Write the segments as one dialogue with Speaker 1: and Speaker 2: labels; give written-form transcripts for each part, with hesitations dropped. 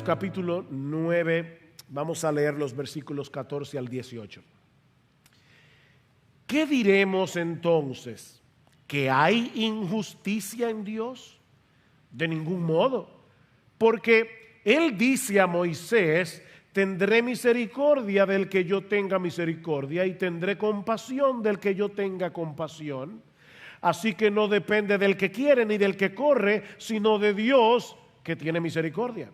Speaker 1: capítulo 9, vamos a leer los versículos 14 al 18. ¿Qué diremos entonces? ¿Que hay injusticia en Dios? De ningún modo, porque Él dice a Moisés: tendré misericordia del que yo tenga misericordia y tendré compasión del que yo tenga compasión. Así que no depende del que quiere ni del que corre, sino de Dios que tiene misericordia.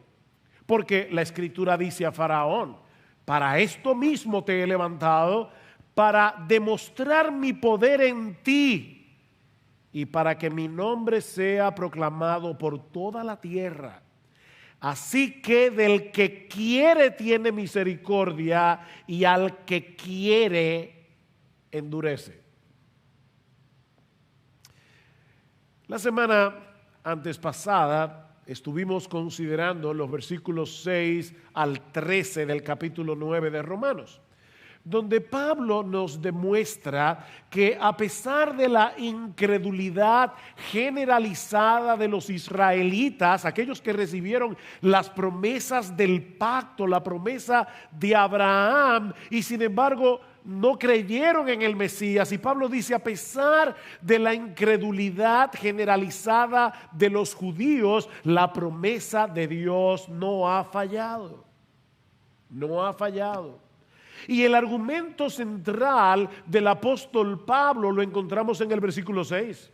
Speaker 1: Porque la Escritura dice a Faraón: para esto mismo te he levantado, para demostrar mi poder en ti y para que mi nombre sea proclamado por toda la tierra. Así que del que quiere tiene misericordia y al que quiere endurece. La semana antes pasada estuvimos considerando los versículos 6 al 13 del capítulo 9 de Romanos, donde Pablo nos demuestra que a pesar de la incredulidad generalizada de los israelitas, aquellos que recibieron las promesas del pacto, la promesa de Abraham, y sin embargo no creyeron en el Mesías, y Pablo dice: a pesar de la incredulidad generalizada de los judíos, la promesa de Dios no ha fallado. No ha fallado. Y el argumento central del apóstol Pablo lo encontramos en el versículo 6.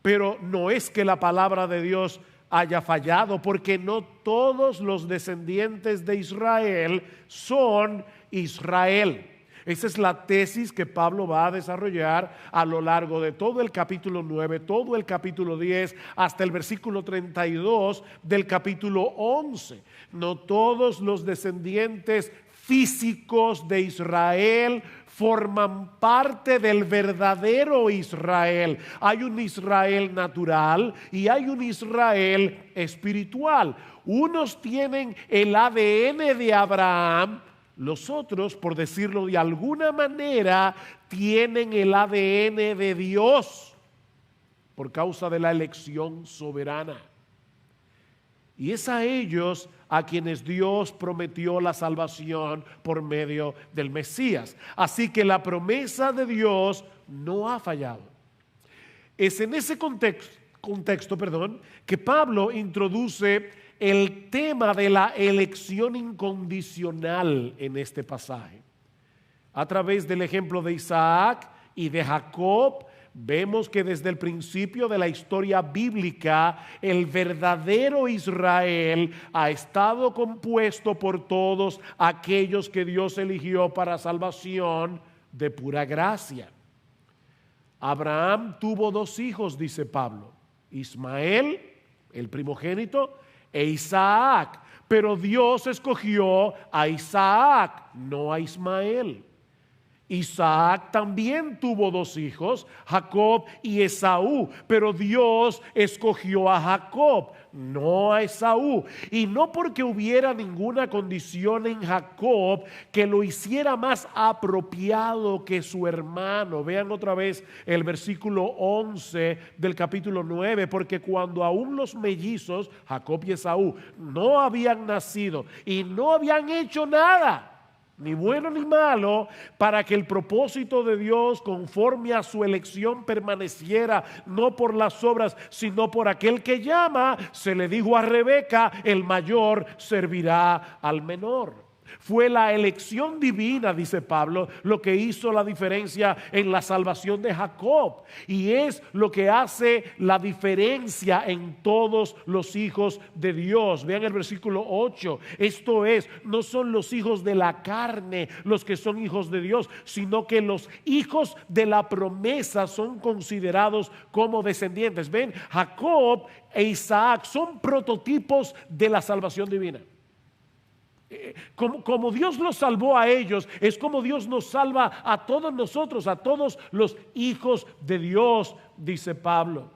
Speaker 1: Pero no es que la palabra de Dios haya fallado, porque no todos los descendientes de Israel son Israel. Esa es la tesis que Pablo va a desarrollar a lo largo de todo el capítulo 9, todo el capítulo 10, hasta el versículo 32 del capítulo 11. No todos los descendientes físicos de Israel forman parte del verdadero Israel. Hay un Israel natural y hay un Israel espiritual. Unos tienen el ADN de Abraham, los otros, por decirlo de alguna manera, tienen el ADN de Dios por causa de la elección soberana. Y es a ellos a quienes Dios prometió la salvación por medio del Mesías. Así que la promesa de Dios no ha fallado. Es en ese contexto, que Pablo introduce el tema de la elección incondicional en este pasaje. A través del ejemplo de Isaac y de Jacob, vemos que desde el principio de la historia bíblica, el verdadero Israel ha estado compuesto por todos aquellos que Dios eligió para salvación de pura gracia. Abraham tuvo 2 hijos, dice Pablo: Ismael, el primogénito, e Isaac. Pero Dios escogió a Isaac, no a Ismael. Isaac también tuvo 2 hijos, Jacob y Esaú, pero Dios escogió a Jacob, no a Esaú. Y no porque hubiera ninguna condición en Jacob que lo hiciera más apropiado que su hermano. Vean otra vez el versículo 11 del capítulo 9, porque cuando aún los mellizos, Jacob y Esaú, no habían nacido y no habían hecho nada, ni bueno ni malo, para que el propósito de Dios conforme a su elección permaneciera, no por las obras, sino por aquel que llama, se le dijo a Rebeca: el mayor servirá al menor. Fue la elección divina, dice Pablo, lo que hizo la diferencia en la salvación de Jacob, y es lo que hace la diferencia en todos los hijos de Dios. Vean el versículo 8. Esto es, no son los hijos de la carne los que son hijos de Dios, sino que los hijos de la promesa son considerados como descendientes. Ven, Jacob e Isaac son prototipos de la salvación divina. Como Dios los salvó a ellos, es como Dios nos salva a todos nosotros, a todos los hijos de Dios, dice Pablo.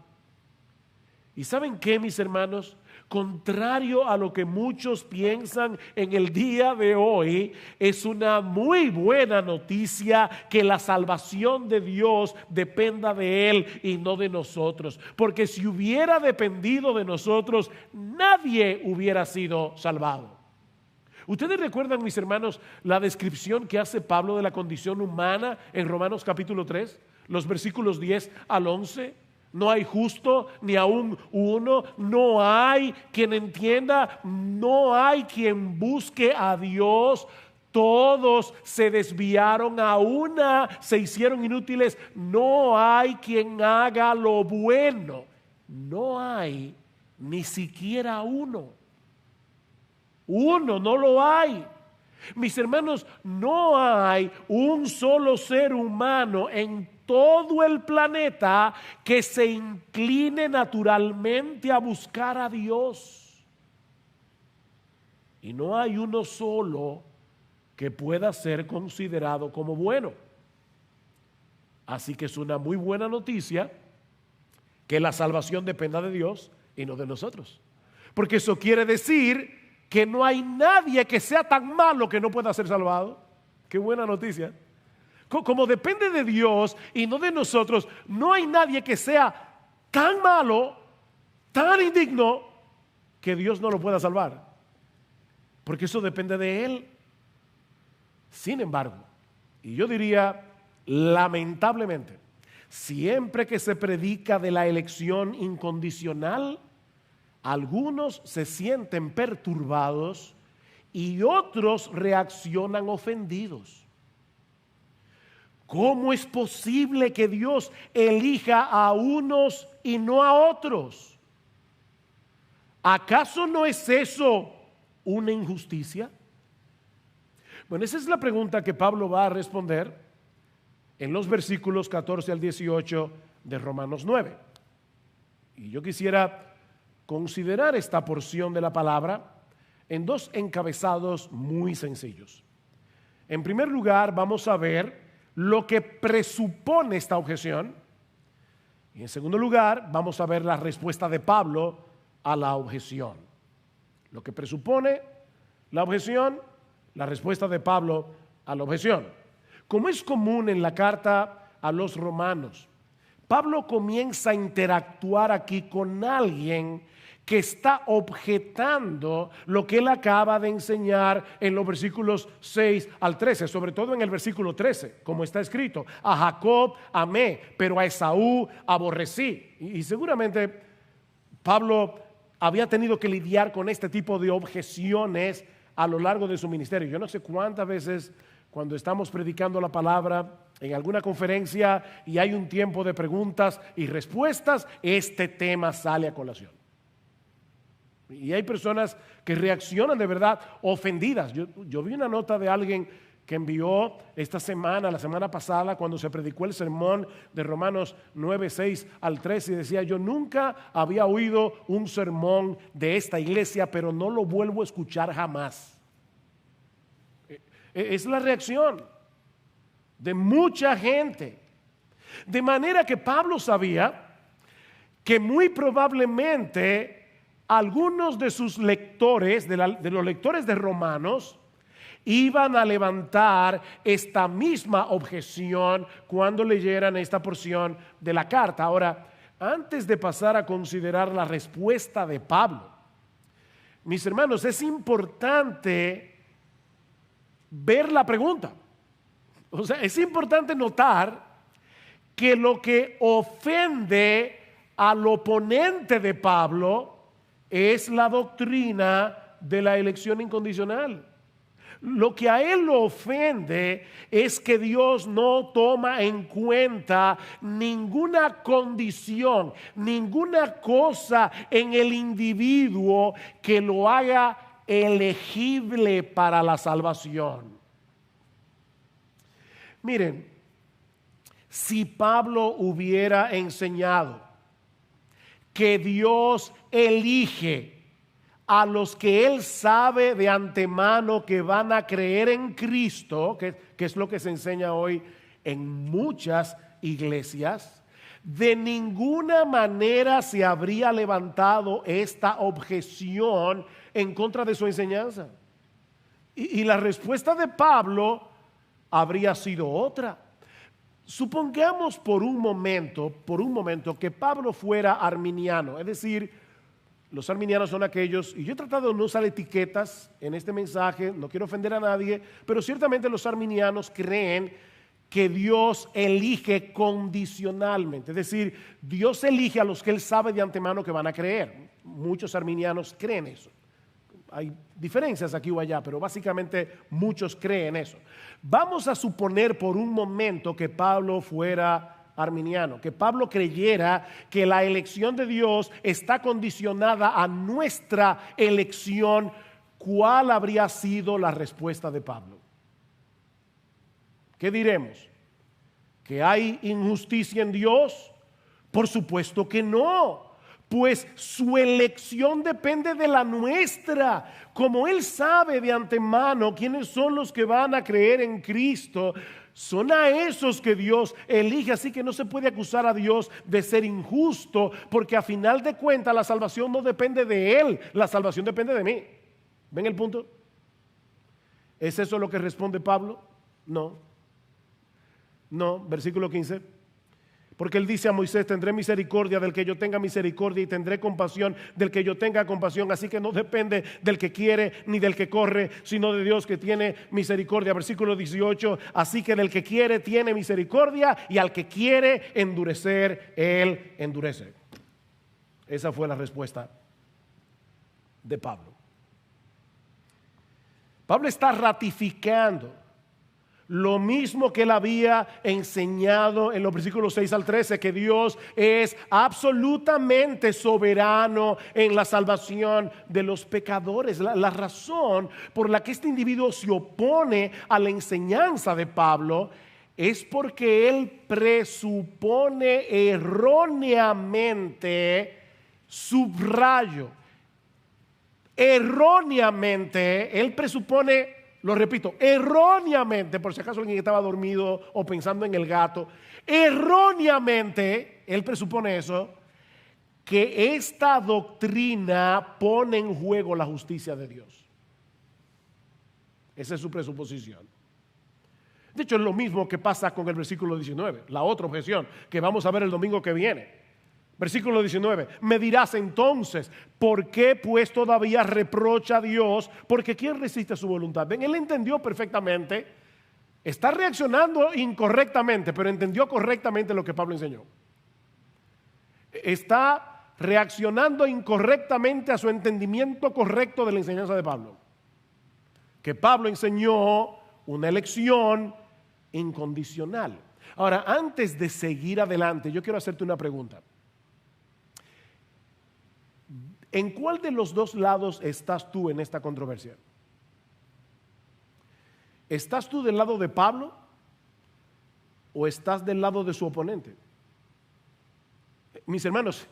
Speaker 1: ¿Y saben qué, mis hermanos? Contrario a lo que muchos piensan en el día de hoy, es una muy buena noticia que la salvación de Dios dependa de Él y no de nosotros. Porque si hubiera dependido de nosotros, nadie hubiera sido salvado. ¿Ustedes recuerdan, mis hermanos, la descripción que hace Pablo de la condición humana en Romanos capítulo 3, los versículos 10 al 11? No hay justo ni aún uno, no hay quien entienda, no hay quien busque a Dios. Todos se desviaron, a una se hicieron inútiles. No hay quien haga lo bueno. No hay ni siquiera uno. Uno, no lo hay. Mis hermanos, no hay un solo ser humano en todo el planeta que se incline naturalmente a buscar a Dios. Y no hay uno solo que pueda ser considerado como bueno. Así que es una muy buena noticia que la salvación dependa de Dios y no de nosotros. Porque eso quiere decir que no hay nadie que sea tan malo que no pueda ser salvado. Qué buena noticia. Como depende de Dios y no de nosotros, no hay nadie que sea tan malo, tan indigno, que Dios no lo pueda salvar. Porque eso depende de Él. Sin embargo, y yo diría lamentablemente, siempre que se predica de la elección incondicional, algunos se sienten perturbados y otros reaccionan ofendidos. ¿Cómo es posible que Dios elija a unos y no a otros? ¿Acaso no es eso una injusticia? Bueno, esa es la pregunta que Pablo va a responder en los versículos 14 al 18 de Romanos 9. Y yo quisiera considerar esta porción de la palabra en dos encabezados muy sencillos. En primer lugar, vamos a ver lo que presupone esta objeción. Y en segundo lugar, vamos a ver la respuesta de Pablo a la objeción. Lo que presupone la objeción, la respuesta de Pablo a la objeción. Como es común en la carta a los romanos, Pablo comienza a interactuar aquí con alguien que está objetando lo que él acaba de enseñar en los versículos 6 al 13, sobre todo en el versículo 13, como está escrito: a Jacob amé, pero a Esaú aborrecí. Y seguramente Pablo había tenido que lidiar con este tipo de objeciones a lo largo de su ministerio. Yo no sé cuántas veces cuando estamos predicando la palabra en alguna conferencia y hay un tiempo de preguntas y respuestas, este tema sale a colación. Y hay personas que reaccionan de verdad ofendidas. Yo vi una nota de alguien que envió esta semana, la semana pasada, cuando se predicó el sermón de Romanos 9, 6 al 13, y decía: yo nunca había oído un sermón de esta iglesia, pero no lo vuelvo a escuchar jamás. Es la reacción de mucha gente. De manera que Pablo sabía que muy probablemente algunos de sus lectores, de los lectores de Romanos, iban a levantar esta misma objeción cuando leyeran esta porción de la carta. Ahora, antes de pasar a considerar la respuesta de Pablo, mis hermanos, es importante ver la pregunta. O sea, es importante notar que lo que ofende al oponente de Pablo es la doctrina de la elección incondicional. Lo que a él lo ofende es que Dios no toma en cuenta ninguna condición, ninguna cosa en el individuo que lo haga elegible para la salvación. Miren, si Pablo hubiera enseñado que Dios elige a los que Él sabe de antemano que van a creer en Cristo, que es lo que se enseña hoy en muchas iglesias, de ninguna manera se habría levantado esta objeción en contra de su enseñanza. Y la respuesta de Pablo habría sido otra. Supongamos por un momento que Pablo fuera arminiano, es decir, los arminianos son aquellos, y yo he tratado de no usar etiquetas en este mensaje, no quiero ofender a nadie, pero ciertamente los arminianos creen que Dios elige condicionalmente, es decir, Dios elige a los que Él sabe de antemano que van a creer. Muchos arminianos creen eso. Hay diferencias aquí o allá, pero básicamente muchos creen eso. Vamos a suponer por un momento que Pablo fuera arminiano, que Pablo creyera que la elección de Dios está condicionada a nuestra elección. ¿Cuál habría sido la respuesta de Pablo? ¿Qué diremos? ¿Que hay injusticia en Dios? Por supuesto que no. Pues su elección depende de la nuestra. Como Él sabe de antemano quiénes son los que van a creer en Cristo, son a esos que Dios elige. Así que no se puede acusar a Dios de ser injusto, porque a final de cuentas la salvación no depende de Él, la salvación depende de mí. ¿Ven el punto? ¿Es eso lo que responde Pablo? No, versículo 15. Porque Él dice a Moisés: tendré misericordia del que yo tenga misericordia y tendré compasión del que yo tenga compasión. Así que no depende del que quiere ni del que corre, sino de Dios que tiene misericordia. Versículo 18, así que del que quiere tiene misericordia y al que quiere endurecer, Él endurece. Esa fue la respuesta de Pablo. Pablo está ratificando lo mismo que él había enseñado en los versículos 6 al 13, que Dios es absolutamente soberano en la salvación de los pecadores. La razón por la que este individuo se opone a la enseñanza de Pablo es porque él presupone erróneamente, subrayo, erróneamente, él presupone, lo repito, erróneamente, por si acaso alguien estaba dormido o pensando en el gato, erróneamente, él presupone eso, que esta doctrina pone en juego la justicia de Dios. Esa es su presuposición. De hecho, es lo mismo que pasa con el versículo 19, la otra objeción que vamos a ver el domingo que viene. Versículo 19, me dirás entonces, ¿por qué pues todavía reprocha a Dios? Porque ¿quién resiste su voluntad? Ven, él entendió perfectamente, está reaccionando incorrectamente, pero entendió correctamente lo que Pablo enseñó. Está reaccionando incorrectamente a su entendimiento correcto de la enseñanza de Pablo. Que Pablo enseñó una elección incondicional. Ahora, antes de seguir adelante, yo quiero hacerte una pregunta. ¿En cuál de los dos lados estás tú en esta controversia? ¿Estás tú del lado de Pablo o estás del lado de su oponente? Mis hermanos,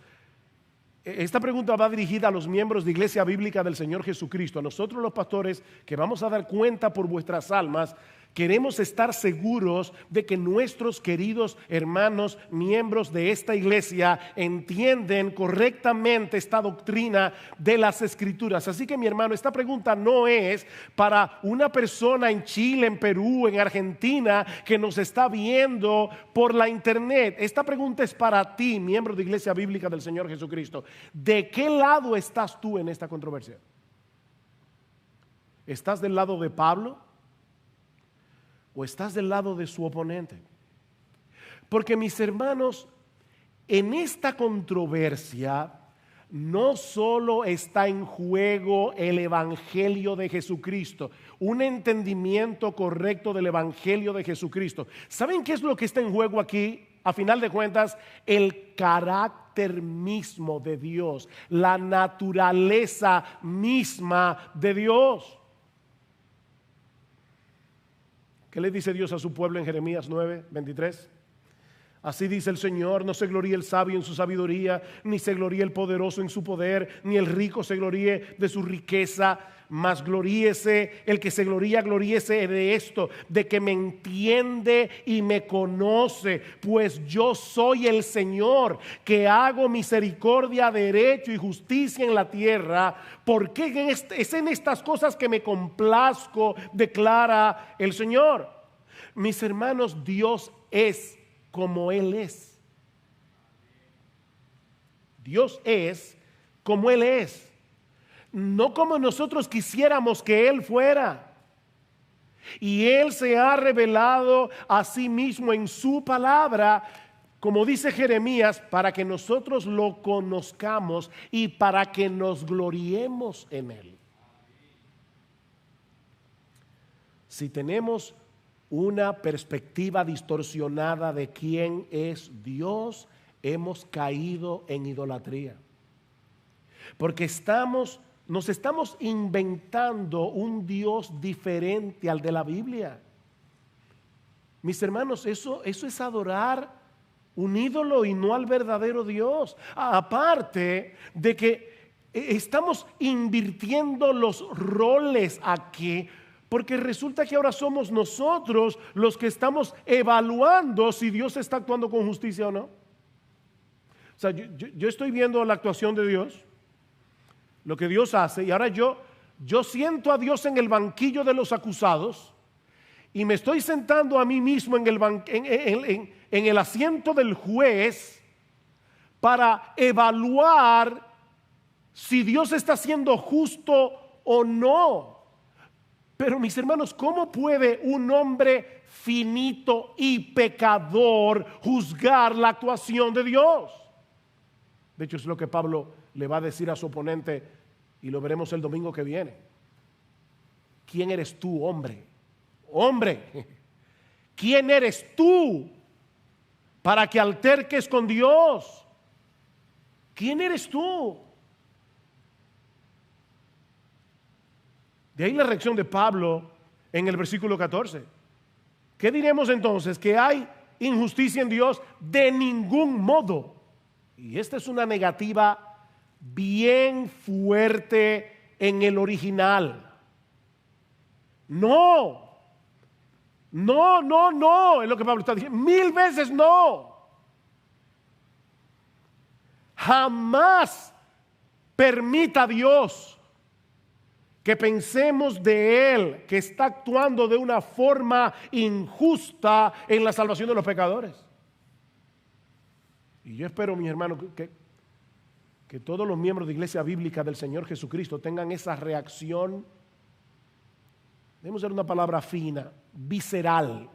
Speaker 1: esta pregunta va dirigida a los miembros de Iglesia Bíblica del Señor Jesucristo. A nosotros los pastores que vamos a dar cuenta por vuestras almas, queremos estar seguros de que nuestros queridos hermanos, miembros de esta iglesia, entienden correctamente esta doctrina de las Escrituras. Así que, mi hermano, esta pregunta no es para una persona en Chile, en Perú, en Argentina, que nos está viendo por la internet. Esta pregunta es para ti, miembro de Iglesia Bíblica del Señor Jesucristo. ¿De qué lado estás tú en esta controversia? ¿Estás del lado de Pablo o estás del lado de su oponente? Porque, mis hermanos, en esta controversia no solo está en juego el Evangelio de Jesucristo, un entendimiento correcto del Evangelio de Jesucristo. ¿Saben qué es lo que está en juego aquí? A final de cuentas, el carácter mismo de Dios, la naturaleza misma de Dios. ¿Qué le dice Dios a su pueblo en Jeremías 9:23? Así dice el Señor: no se gloríe el sabio en su sabiduría, ni se gloríe el poderoso en su poder, ni el rico se gloríe de su riqueza, mas gloríese el que se gloría, gloríese de esto, de que me entiende y me conoce, pues yo soy el Señor, que hago misericordia, derecho y justicia en la tierra, porque es en estas cosas que me complazco, declara el Señor. Mis hermanos, Dios es como Él es. Dios es como Él es. No como nosotros quisiéramos que Él fuera. Y Él se ha revelado a sí mismo en su palabra, como dice Jeremías, para que nosotros lo conozcamos y para que nos gloriemos en Él. Si tenemos una perspectiva distorsionada de quién es Dios, hemos caído en idolatría. Porque nos estamos inventando un Dios diferente al de la Biblia. Mis hermanos, eso es adorar un ídolo y no al verdadero Dios. Aparte de que estamos invirtiendo los roles aquí, porque resulta que ahora somos nosotros los que estamos evaluando si Dios está actuando con justicia o no. O sea, yo estoy viendo la actuación de Dios, lo que Dios hace, y ahora yo siento a Dios en el banquillo de los acusados y me estoy sentando a mí mismo en el asiento del juez para evaluar si Dios está siendo justo o no. Pero mis hermanos, ¿cómo puede un hombre finito y pecador juzgar la actuación de Dios? De hecho, es lo que Pablo le va a decir a su oponente, y lo veremos el domingo que viene. ¿Quién eres tú, hombre? Hombre, ¿quién eres tú para que alterques con Dios? ¿Quién eres tú? De ahí la reacción de Pablo en el versículo 14. ¿Qué diremos entonces? ¿Que hay injusticia en Dios? De ningún modo. Y esta es una negativa bien fuerte en el original. No, es lo que Pablo está diciendo. 1000 veces no. Jamás permita a Dios que pensemos de Él que está actuando de una forma injusta en la salvación de los pecadores. Y yo espero, mis hermanos, que todos los miembros de Iglesia Bíblica del Señor Jesucristo tengan esa reacción, debemos usar una palabra fina, visceral.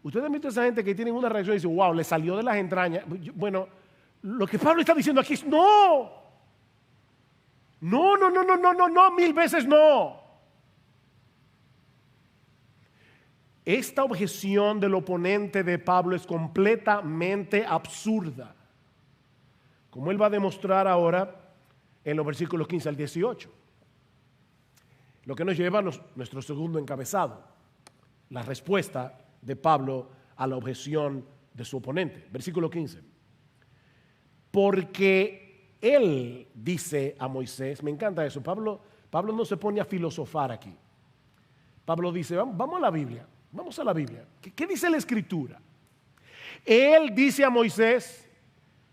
Speaker 1: Ustedes han visto a esa gente que tienen una reacción y dicen: wow, le salió de las entrañas. Bueno, lo que Pablo está diciendo aquí es no, 1000 veces no. Esta objeción del oponente de Pablo es completamente absurda, como él va a demostrar ahora en los versículos 15 al 18. Lo que nos lleva a nuestro segundo encabezado, la respuesta de Pablo a la objeción de su oponente. Versículo 15. Porque él dice a Moisés, me encanta eso, Pablo no se pone a filosofar aquí. Pablo dice, vamos a la Biblia. Vamos a la Biblia. ¿Qué dice la Escritura? Él dice a Moisés: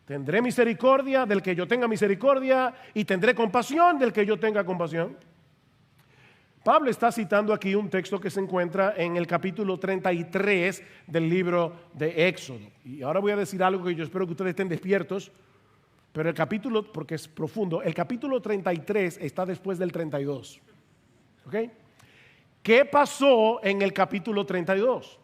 Speaker 1: tendré misericordia del que yo tenga misericordia y tendré compasión del que yo tenga compasión. Pablo está citando aquí un texto que se encuentra en el capítulo 33 del libro de Éxodo. Y ahora voy a decir algo que yo espero que ustedes estén despiertos, pero el capítulo, porque es profundo, el capítulo 33 está después del 32. ¿Ok? ¿Qué pasó en el capítulo 32?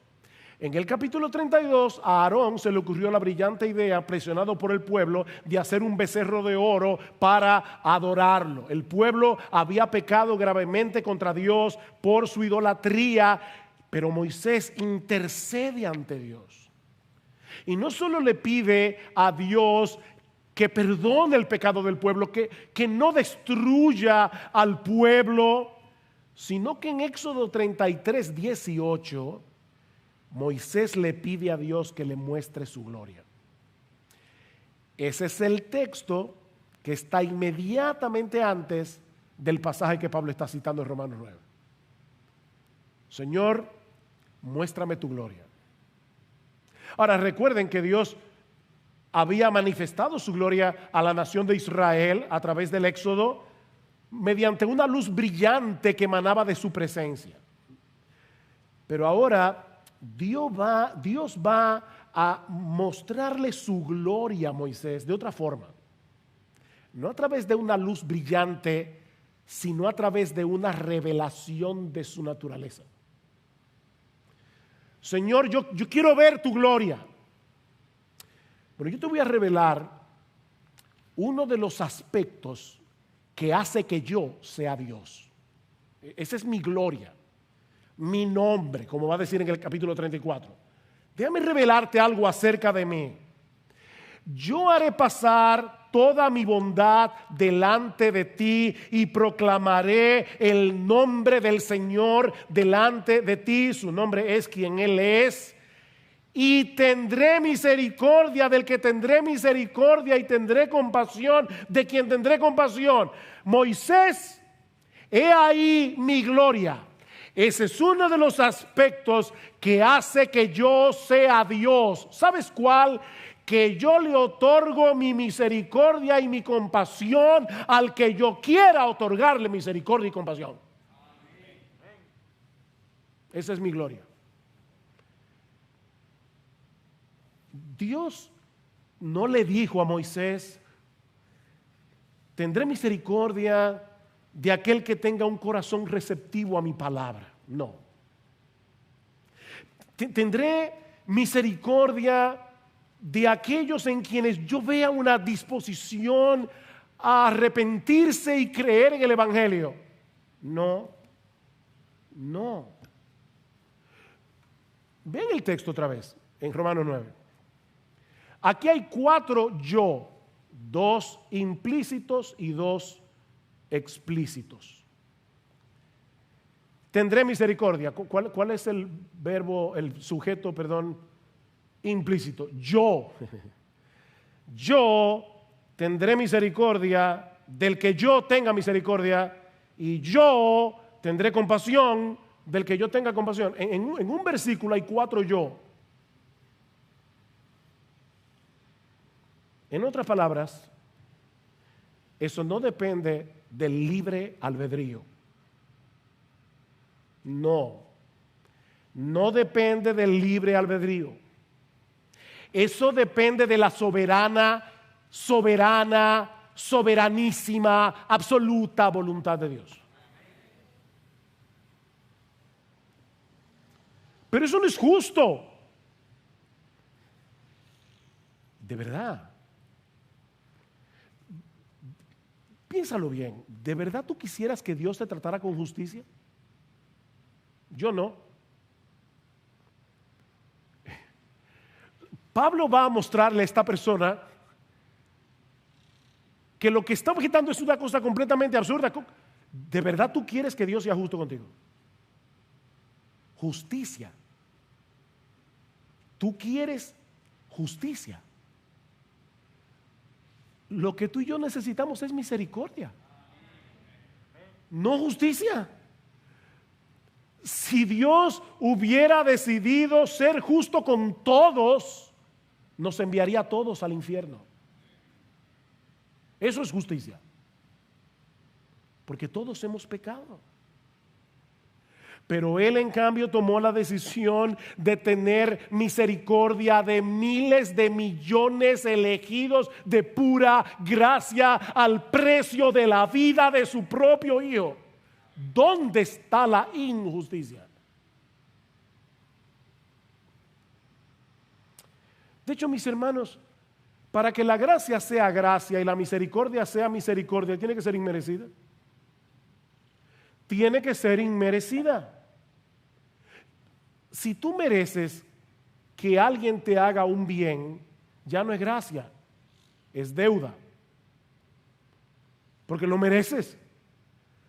Speaker 1: En el capítulo 32 a Aarón se le ocurrió la brillante idea, presionado por el pueblo, de hacer un becerro de oro para adorarlo. El pueblo había pecado gravemente contra Dios por su idolatría, pero Moisés intercede ante Dios. Y no solo le pide a Dios que perdone el pecado del pueblo, que no destruya al pueblo, sino que en Éxodo 33, 18, Moisés le pide a Dios que le muestre su gloria. Ese es el texto que está inmediatamente antes del pasaje que Pablo está citando en Romanos 9. Señor, muéstrame tu gloria. Ahora recuerden que Dios había manifestado su gloria a la nación de Israel a través del Éxodo mediante una luz brillante que emanaba de su presencia. Pero ahora Dios va a mostrarle su gloria a Moisés de otra forma. No a través de una luz brillante, sino a través de una revelación de su naturaleza. Señor, yo quiero ver tu gloria. Pero yo te voy a revelar uno de los aspectos que hace que yo sea Dios. Esa es mi gloria, mi nombre, como va a decir en el capítulo 34. Déjame revelarte algo acerca de mí. Yo haré pasar toda mi bondad delante de ti y proclamaré el nombre del Señor delante de ti. Su nombre es quien Él es. Y tendré misericordia del que tendré misericordia y tendré compasión de quien tendré compasión. Moisés, he ahí mi gloria. Ese es uno de los aspectos que hace que yo sea Dios. ¿Sabes cuál? Que yo le otorgo mi misericordia y mi compasión al que yo quiera otorgarle misericordia y compasión. Esa es mi gloria. Dios no le dijo a Moisés: tendré misericordia de aquel que tenga un corazón receptivo a mi palabra. No. Tendré misericordia de aquellos en quienes yo vea una disposición a arrepentirse y creer en el Evangelio. No. Ven el texto otra vez en Romanos 9. Aquí hay 4 yo, 2 implícitos y 2 explícitos. Tendré misericordia. ¿Cuál es el verbo, el sujeto, implícito? Yo. Yo tendré misericordia del que yo tenga misericordia y yo tendré compasión del que yo tenga compasión. En un versículo hay 4 yo. En otras palabras, eso no depende del libre albedrío. No depende del libre albedrío. Eso depende de la soberanísima, absoluta voluntad de Dios. Pero eso no es justo. De verdad. Piénsalo bien. ¿De verdad tú quisieras que Dios te tratara con justicia? Yo no. Pablo va a mostrarle a esta persona que lo que está objetando es una cosa completamente absurda. ¿De verdad tú quieres que Dios sea justo contigo? Justicia. Tú quieres justicia. Lo que tú y yo necesitamos es misericordia, no justicia. Si Dios hubiera decidido ser justo con todos, nos enviaría a todos al infierno. Eso es justicia, porque todos hemos pecado. Pero Él en cambio tomó la decisión de tener misericordia de miles de millones elegidos de pura gracia al precio de la vida de su propio Hijo. ¿Dónde está la injusticia? De hecho, mis hermanos, para que la gracia sea gracia y la misericordia sea misericordia, tiene que ser inmerecida. Tiene que ser inmerecida. Si tú mereces que alguien te haga un bien, ya no es gracia, es deuda. Porque lo mereces.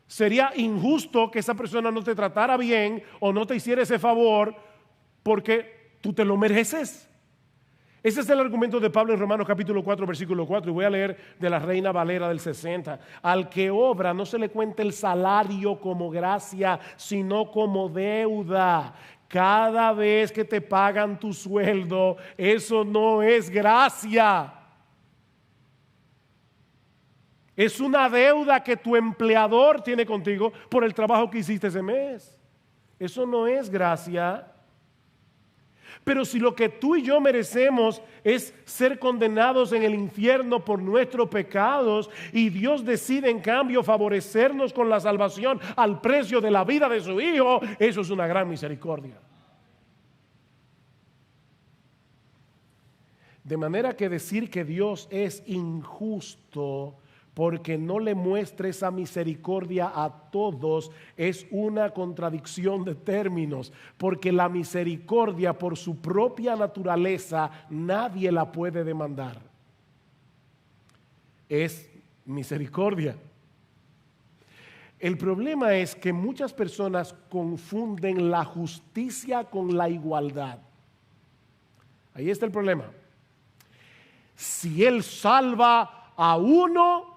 Speaker 1: Sería injusto que esa persona no te tratara bien o no te hiciera ese favor porque tú te lo mereces. Ese es el argumento de Pablo en Romanos capítulo 4, versículo 4, y voy a leer de la Reina Valera del 60. Al que obra no se le cuenta el salario como gracia, sino como deuda. Cada vez que te pagan tu sueldo, eso no es gracia. Es una deuda que tu empleador tiene contigo por el trabajo que hiciste ese mes. Eso no es gracia. Pero si lo que tú y yo merecemos es ser condenados en el infierno por nuestros pecados y Dios decide en cambio favorecernos con la salvación al precio de la vida de su Hijo, eso es una gran misericordia. De manera que decir que Dios es injusto porque no le muestre esa misericordia a todos es una contradicción de términos, porque la misericordia por su propia naturaleza nadie la puede demandar. Es misericordia. El problema es que muchas personas confunden la justicia con la igualdad. Ahí está el problema. Si Él salva a uno,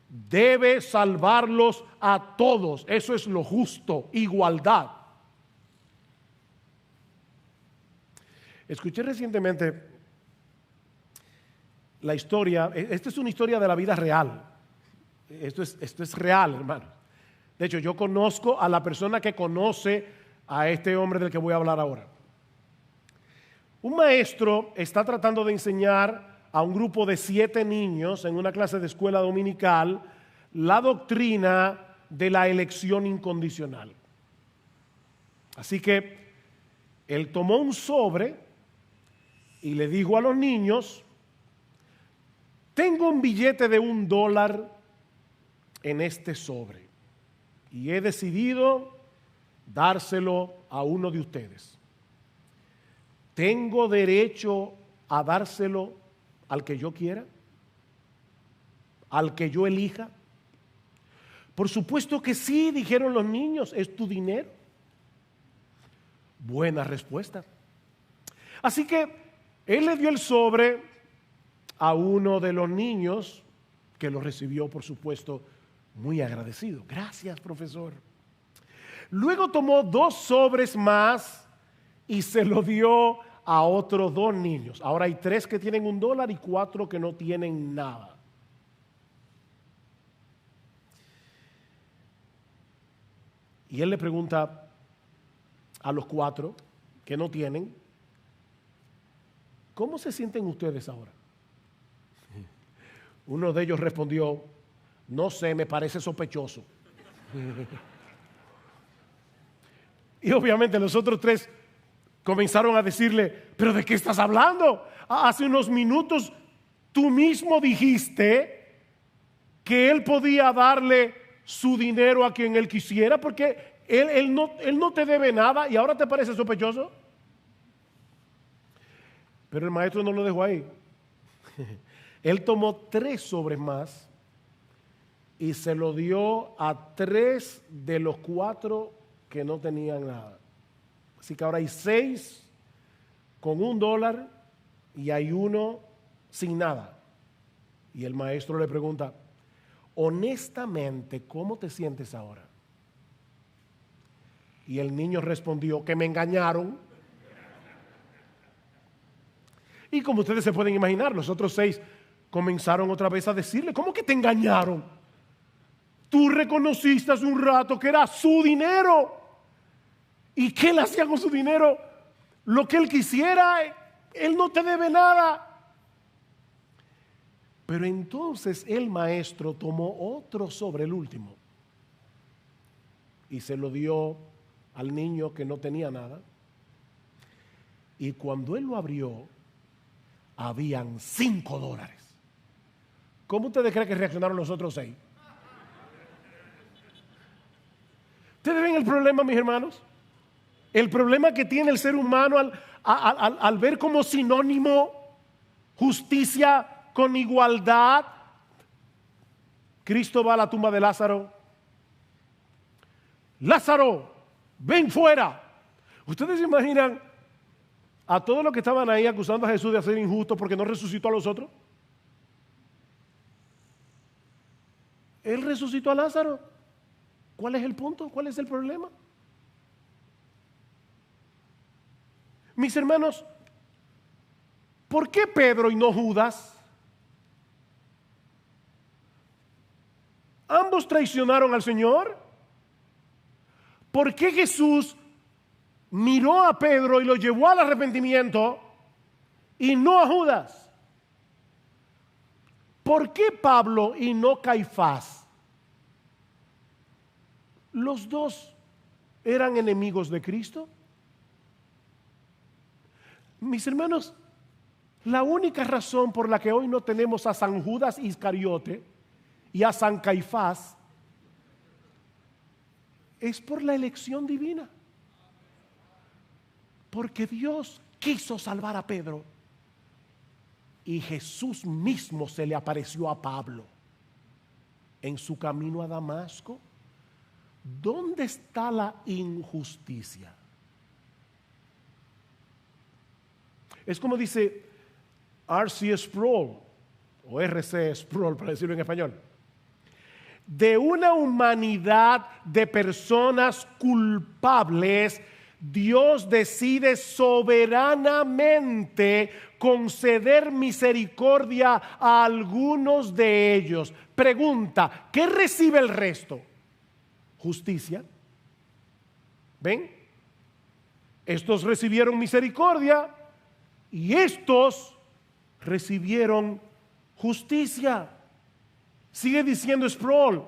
Speaker 1: debe salvarlos a todos. Eso es lo justo, igualdad. Escuché recientemente la historia, esta es una historia de la vida real. Esto es real, hermano. De hecho, yo conozco a la persona que conoce a este hombre del que voy a hablar ahora. Un maestro está tratando de enseñar a un grupo de 7 niños en una clase de escuela dominical la doctrina de la elección incondicional. Así que él tomó un sobre y le dijo a los niños: tengo un billete de $1 en este sobre y he decidido dárselo a uno de ustedes. ¿Tengo derecho a dárselo al que yo quiera? ¿Al que yo elija? Por supuesto que sí, dijeron los niños, es tu dinero. Buena respuesta. Así que él le dio el sobre a uno de los niños, que lo recibió, por supuesto, muy agradecido. Gracias, profesor. Luego tomó 2 sobres más y se lo dio a otros 2 niños. Ahora hay 3 que tienen $1 y 4 que no tienen nada. Y él le pregunta a los 4 que no tienen: ¿cómo se sienten ustedes ahora? Uno de ellos respondió: no sé, me parece sospechoso. Y obviamente los otros 3 comenzaron a decirle: ¿pero de qué estás hablando? Hace unos minutos tú mismo dijiste que él podía darle su dinero a quien él quisiera porque él no te debe nada y ahora te parece sospechoso. Pero el maestro no lo dejó ahí. Él tomó 3 sobres más y se lo dio a 3 de los 4 que no tenían nada. Así que ahora hay 6 con $1 y hay 1 sin nada. Y el maestro le pregunta: honestamente, ¿cómo te sientes ahora? Y el niño respondió: que me engañaron. Y como ustedes se pueden imaginar, los otros 6 comenzaron otra vez a decirle: ¿cómo que te engañaron? Tú reconociste hace un rato que era su dinero. ¿Y qué él hacía con su dinero? Lo que él quisiera, él no te debe nada. Pero entonces el maestro tomó otro sobre, el último, y se lo dio al niño que no tenía nada. Y cuando él lo abrió, habían $5. ¿Cómo ustedes creen que reaccionaron los otros 6? ¿Ustedes ven el problema, mis hermanos? El problema que tiene el ser humano al ver como sinónimo justicia con igualdad. Cristo va a la tumba de Lázaro. Lázaro, ven fuera. Ustedes se imaginan a todos los que estaban ahí acusando a Jesús de ser injusto porque no resucitó a los otros? Él resucitó a Lázaro. ¿Cuál es el punto? ¿Cuál es el problema? Mis hermanos, ¿por qué Pedro y no Judas? Ambos traicionaron al Señor. ¿Por qué Jesús miró a Pedro y lo llevó al arrepentimiento y no a Judas? ¿Por qué Pablo y no Caifás? Los dos eran enemigos de Cristo. Mis hermanos, la única razón por la que hoy no tenemos a San Judas Iscariote y a San Caifás es por la elección divina. Porque Dios quiso salvar a Pedro y Jesús mismo se le apareció a Pablo en su camino a Damasco. ¿Dónde está la injusticia? Es como dice R.C. Sproul, o R.C. Sproul para decirlo en español: de una humanidad de personas culpables, Dios decide soberanamente conceder misericordia a algunos de ellos. Pregunta: ¿qué recibe el resto? Justicia. ¿Ven? Estos recibieron misericordia y estos recibieron justicia. Sigue diciendo Sproul: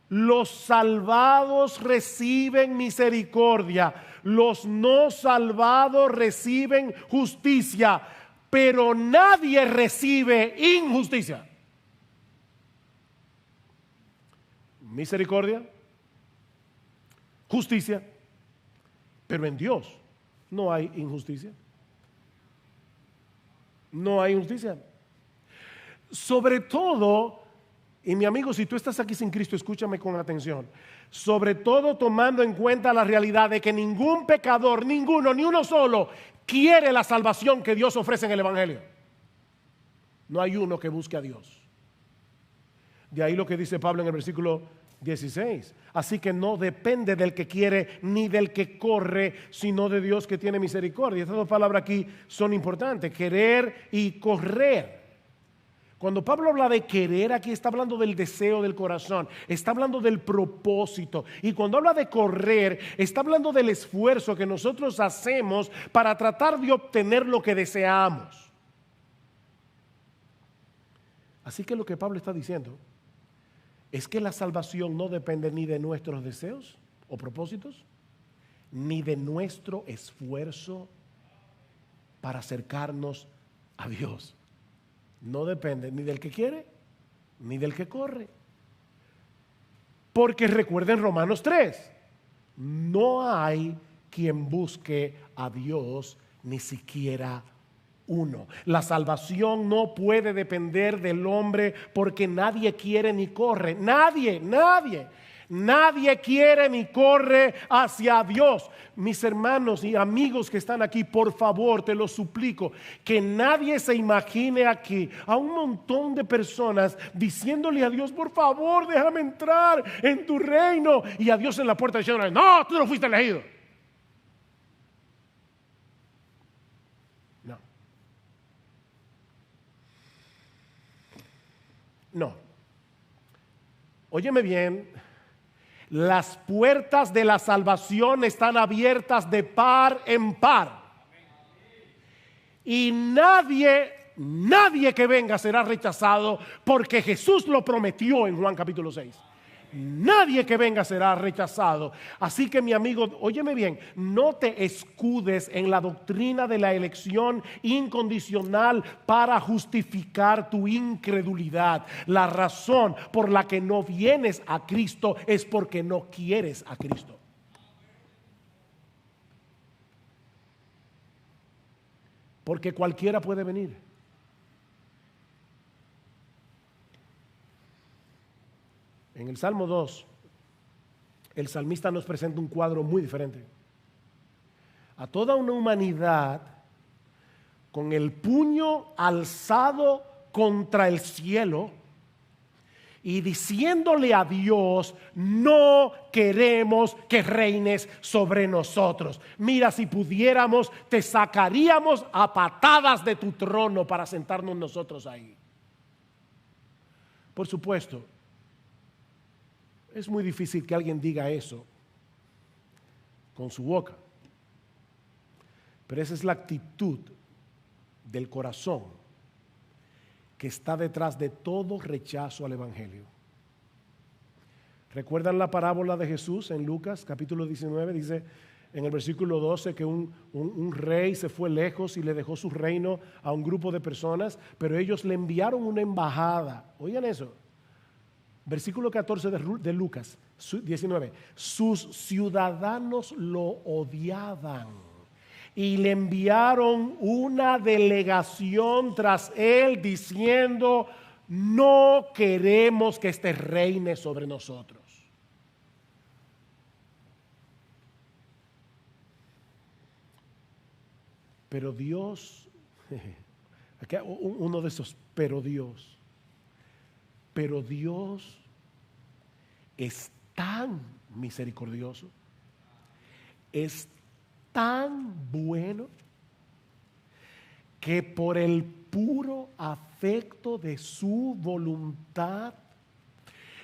Speaker 1: los salvados reciben misericordia, los no salvados reciben justicia, pero nadie recibe injusticia. Misericordia, justicia, pero en Dios no hay injusticia. No hay injusticia. Sobre todo, y mi amigo, si tú estás aquí sin Cristo, escúchame con atención. Sobre todo tomando en cuenta la realidad de que ningún pecador, ninguno, ni uno solo, quiere la salvación que Dios ofrece en el Evangelio. No hay uno que busque a Dios. De ahí lo que dice Pablo en el versículo 16. Así que no depende del que quiere ni del que corre, sino de Dios que tiene misericordia. Estas dos palabras aquí son importantes: querer y correr. Cuando Pablo habla de querer, aquí está hablando del deseo del corazón, está hablando del propósito. Y cuando habla de correr, está hablando del esfuerzo que nosotros hacemos para tratar de obtener lo que deseamos. Así que lo que Pablo está diciendo es que la salvación no depende ni de nuestros deseos o propósitos, ni de nuestro esfuerzo para acercarnos a Dios. No depende ni del que quiere, ni del que corre. Porque recuerden Romanos 3, no hay quien busque a Dios, ni siquiera uno. La salvación no puede depender del hombre, porque nadie quiere ni corre. Nadie quiere ni corre hacia Dios. Mis hermanos y amigos que están aquí, por favor, te lo suplico, que nadie se imagine aquí a un montón de personas diciéndole a Dios: por favor, déjame entrar en tu reino, y a Dios en la puerta diciéndole: no, tú no fuiste elegido. No. Óyeme bien, las puertas de la salvación están abiertas de par en par. Y nadie que venga será rechazado, porque Jesús lo prometió en Juan capítulo 6. Nadie que venga será rechazado. Así que, mi amigo, óyeme bien, no te escudes en la doctrina de la elección incondicional para justificar tu incredulidad. La razón por la que no vienes a Cristo es porque no quieres a Cristo. Porque cualquiera puede venir. En el Salmo 2, el salmista nos presenta un cuadro muy diferente. A toda una humanidad con el puño alzado contra el cielo y diciéndole a Dios: no queremos que reines sobre nosotros. Mira, si pudiéramos, te sacaríamos a patadas de tu trono para sentarnos nosotros ahí. Por supuesto, es muy difícil que alguien diga eso con su boca, pero esa es la actitud del corazón que está detrás de todo rechazo al Evangelio. ¿Recuerdan la parábola de Jesús en Lucas capítulo 19? Dice en el versículo 12 que un rey se fue lejos y le dejó su reino a un grupo de personas, pero ellos le enviaron una embajada. Oigan eso. Versículo 14 de Lucas 19. Sus ciudadanos lo odiaban y le enviaron una delegación tras él diciendo: no queremos que este reine sobre nosotros. Pero Dios, aquí uno de esos, pero Dios es tan misericordioso, es tan bueno, que por el puro afecto de su voluntad,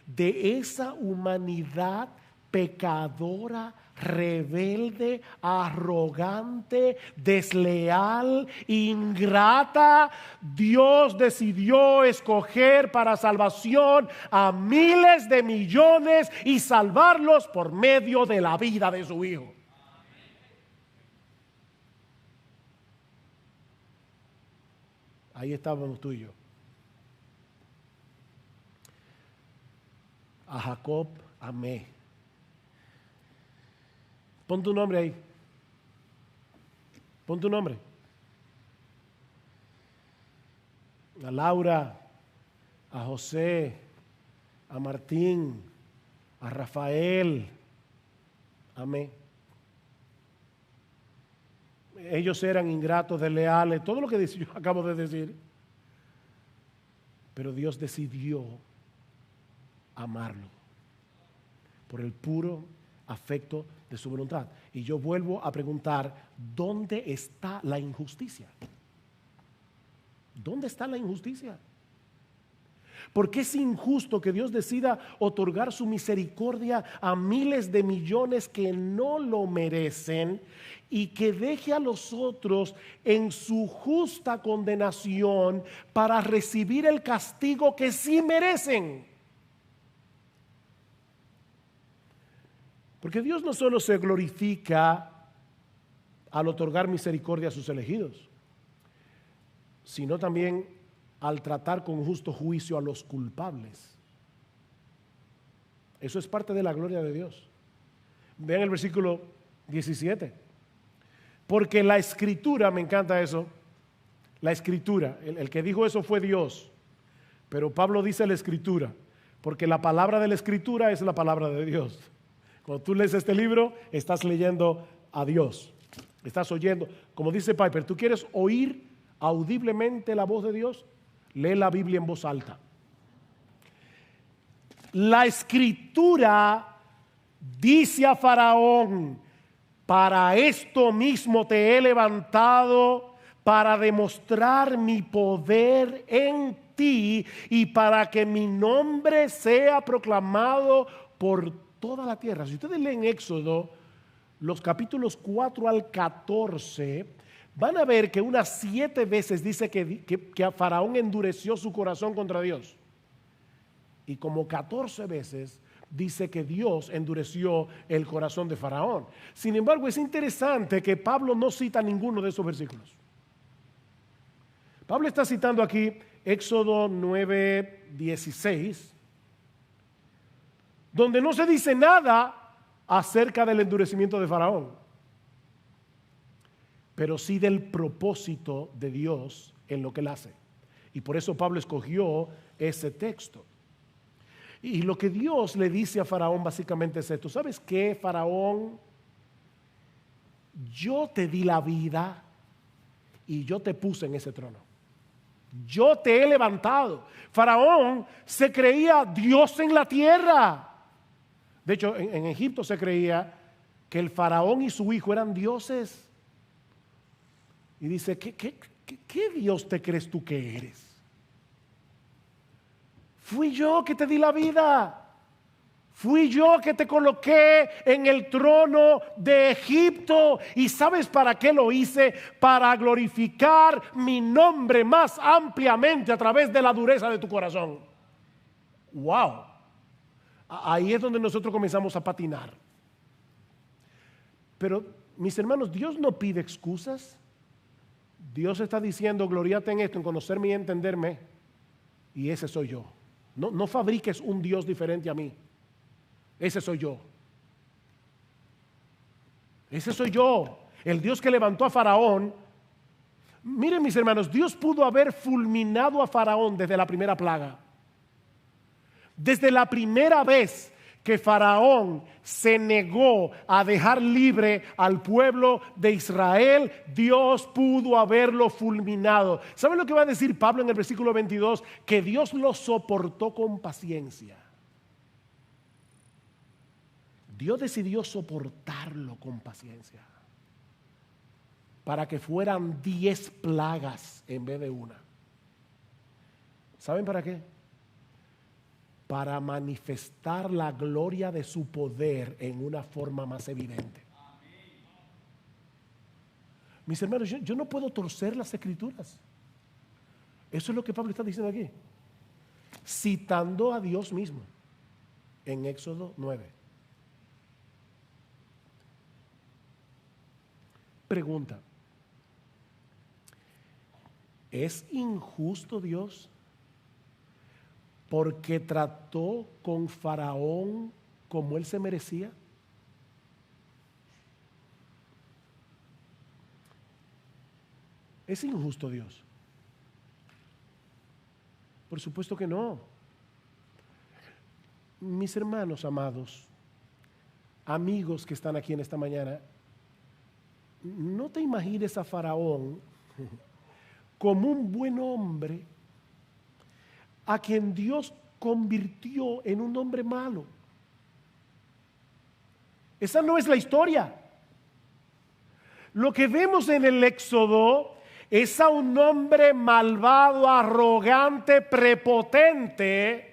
Speaker 1: de esa humanidad pecadora, rebelde, arrogante, desleal, ingrata, Dios decidió escoger para salvación a miles de millones y salvarlos por medio de la vida de su Hijo. Ahí estábamos tú y yo. A Jacob amé. Pon tu nombre ahí. Pon tu nombre. A Laura, a José, a Martín, a Rafael. Amé. Ellos eran ingratos, desleales, todo lo que yo acabo de decir. Pero Dios decidió amarlo por el puro afecto de su voluntad. Y yo vuelvo a preguntar: ¿dónde está la injusticia? ¿Dónde está la injusticia? Porque es injusto que Dios decida otorgar su misericordia a miles de millones que no lo merecen y que deje a los otros en su justa condenación para recibir el castigo que sí merecen. Porque Dios no solo se glorifica al otorgar misericordia a sus elegidos, sino también al tratar con justo juicio a los culpables. Eso es parte de la gloria de Dios. Vean el versículo 17. Porque la Escritura, me encanta eso, la Escritura, el que dijo eso fue Dios, pero Pablo dice la Escritura, porque la palabra de la Escritura es la palabra de Dios. Cuando tú lees este libro, estás leyendo a Dios, estás oyendo, como dice Piper, ¿tú quieres oír audiblemente la voz de Dios? Lee la Biblia en voz alta. La Escritura dice a Faraón: para esto mismo te he levantado, para demostrar mi poder en ti y para que mi nombre sea proclamado por toda la tierra. Si ustedes leen Éxodo, los capítulos 4 al 14, van a ver que unas 7 veces dice que a Faraón endureció su corazón contra Dios. Y como 14 veces dice que Dios endureció el corazón de Faraón. Sin embargo, es interesante que Pablo no cita ninguno de esos versículos. Pablo está citando aquí Éxodo 9:16, donde no se dice nada acerca del endurecimiento de Faraón, pero sí del propósito de Dios en lo que él hace. Y por eso Pablo escogió ese texto. Y lo que Dios le dice a Faraón básicamente es esto: ¿sabes qué, Faraón? Yo te di la vida y yo te puse en ese trono. Yo te he levantado. Faraón se creía Dios en la tierra. De hecho, en Egipto se creía que el faraón y su hijo eran dioses. Y dice, ¿qué Dios te crees tú que eres? Fui yo que te di la vida. Fui yo que te coloqué en el trono de Egipto. ¿Y sabes para qué lo hice? Para glorificar mi nombre más ampliamente a través de la dureza de tu corazón. ¡Wow! Ahí es donde nosotros comenzamos a patinar. Pero, mis hermanos, Dios no pide excusas. Dios está diciendo, gloriate en esto, en conocerme y entenderme. Y ese soy yo. No fabriques un Dios diferente a mí. Ese soy yo. Ese soy yo. El Dios que levantó a Faraón. Miren, mis hermanos, Dios pudo haber fulminado a Faraón desde la primera plaga. Desde la primera vez que Faraón se negó a dejar libre al pueblo de Israel, Dios pudo haberlo fulminado. ¿Saben lo que va a decir Pablo en el versículo 22? Que Dios lo soportó con paciencia. Dios decidió soportarlo con paciencia para que fueran 10 plagas en vez de una. ¿Saben para qué? Para manifestar la gloria de su poder en una forma más evidente. Mis hermanos, yo no puedo torcer las escrituras. Eso es lo que Pablo está diciendo aquí, citando a Dios mismo en Éxodo 9. Pregunta: ¿es injusto Dios porque trató con Faraón como él se merecía? ¿Es injusto Dios? Por supuesto que no. Mis hermanos amados, amigos que están aquí en esta mañana, no te imagines a Faraón como un buen hombre a quien Dios convirtió en un hombre malo. Esa no es la historia. Lo que vemos en el Éxodo es a un hombre malvado, arrogante, prepotente,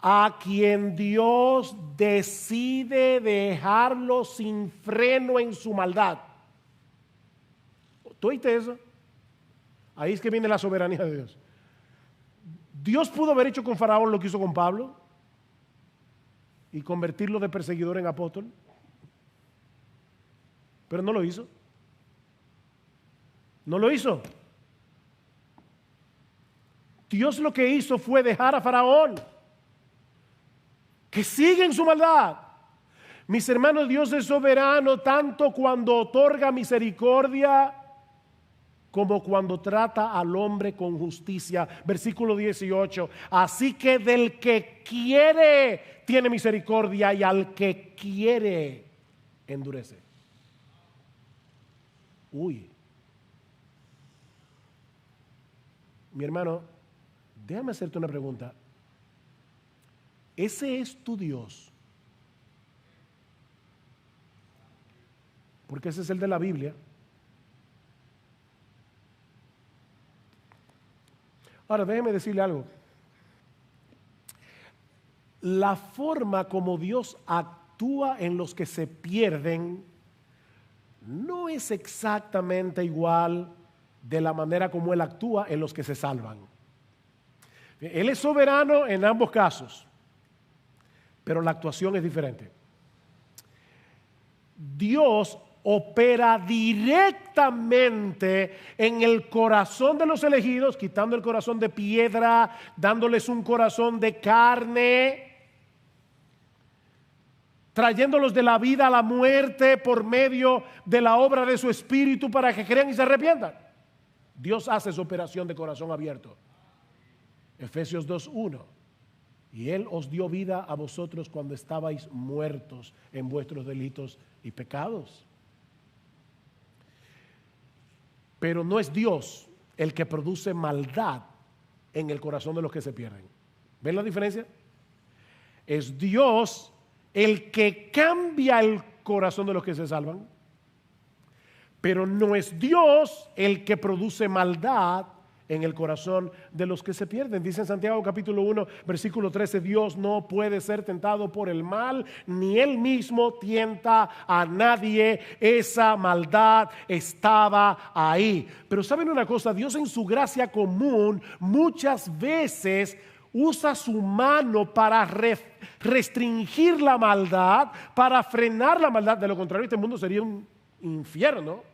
Speaker 1: a quien Dios decide dejarlo sin freno en su maldad. ¿Tú oíste eso? Ahí es que viene la soberanía de Dios. Dios pudo haber hecho con Faraón lo que hizo con Pablo y convertirlo de perseguidor en apóstol, pero no lo hizo. No lo hizo. Dios lo que hizo fue dejar a Faraón que sigue en su maldad. Mis hermanos, Dios es soberano tanto cuando otorga misericordia como cuando trata al hombre con justicia. Versículo 18. Así que del que quiere tiene misericordia y al que quiere endurece. Uy. Mi hermano, déjame hacerte una pregunta. ¿Ese es tu Dios? Porque ese es el de la Biblia. Ahora, déjeme decirle algo. La forma como Dios actúa en los que se pierden no es exactamente igual de la manera como Él actúa en los que se salvan. Él es soberano en ambos casos, pero la actuación es diferente. Dios opera directamente en el corazón de los elegidos, quitando el corazón de piedra, dándoles un corazón de carne, trayéndolos de la vida a la muerte por medio de la obra de su Espíritu para que crean y se arrepientan. Dios hace su operación de corazón abierto. Efesios 2:1. Y Él os dio vida a vosotros cuando estabais muertos en vuestros delitos y pecados. Pero no es Dios el que produce maldad en el corazón de los que se pierden. ¿Ven la diferencia? Es Dios el que cambia el corazón de los que se salvan, pero no es Dios el que produce maldad en el corazón de los que se pierden. Dice en Santiago capítulo 1, versículo 13, Dios no puede ser tentado por el mal, ni Él mismo tienta a nadie. Esa maldad estaba ahí. Pero ¿saben una cosa? Dios en su gracia común muchas veces usa su mano para restringir la maldad, para frenar la maldad. De lo contrario, este mundo sería un infierno.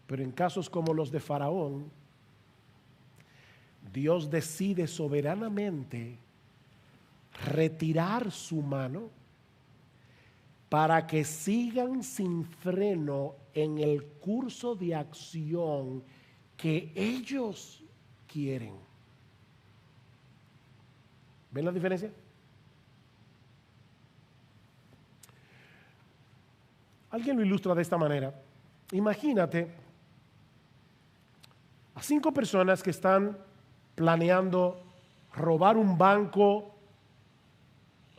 Speaker 1: Pero en casos como los de Faraón, Dios decide soberanamente retirar su mano para que sigan sin freno en el curso de acción que ellos quieren. ¿Ven la diferencia? Alguien lo ilustra de esta manera. Imagínate a 5 personas que están planeando robar un banco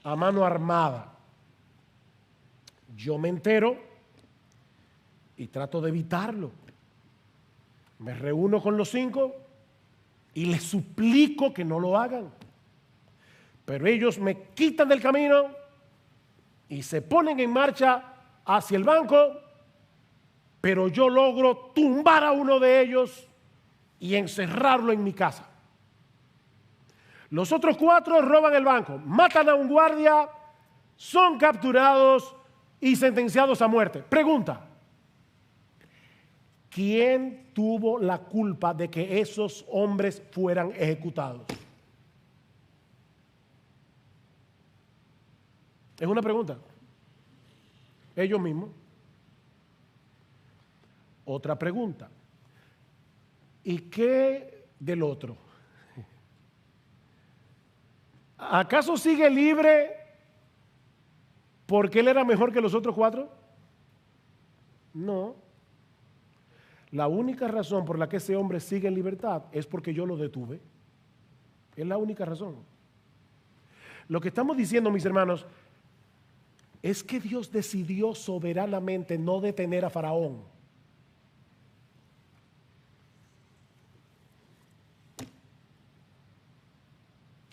Speaker 1: a mano armada. Yo me entero y trato de evitarlo. Me reúno con los 5 y les suplico que no lo hagan. Pero ellos me quitan del camino y se ponen en marcha hacia el banco, pero yo logro tumbar a uno de ellos y encerrarlo en mi casa. Los otros 4 roban el banco, matan a un guardia, son capturados y sentenciados a muerte. Pregunta: ¿quién tuvo la culpa de que esos hombres fueran ejecutados? Es una pregunta. Ellos mismos. Otra pregunta: ¿y qué del otro? ¿Acaso sigue libre porque él era mejor que los otros 4? No. La única razón por la que ese hombre sigue en libertad es porque yo lo detuve. Es la única razón. Lo que estamos diciendo, mis hermanos, es que Dios decidió soberanamente no detener a Faraón.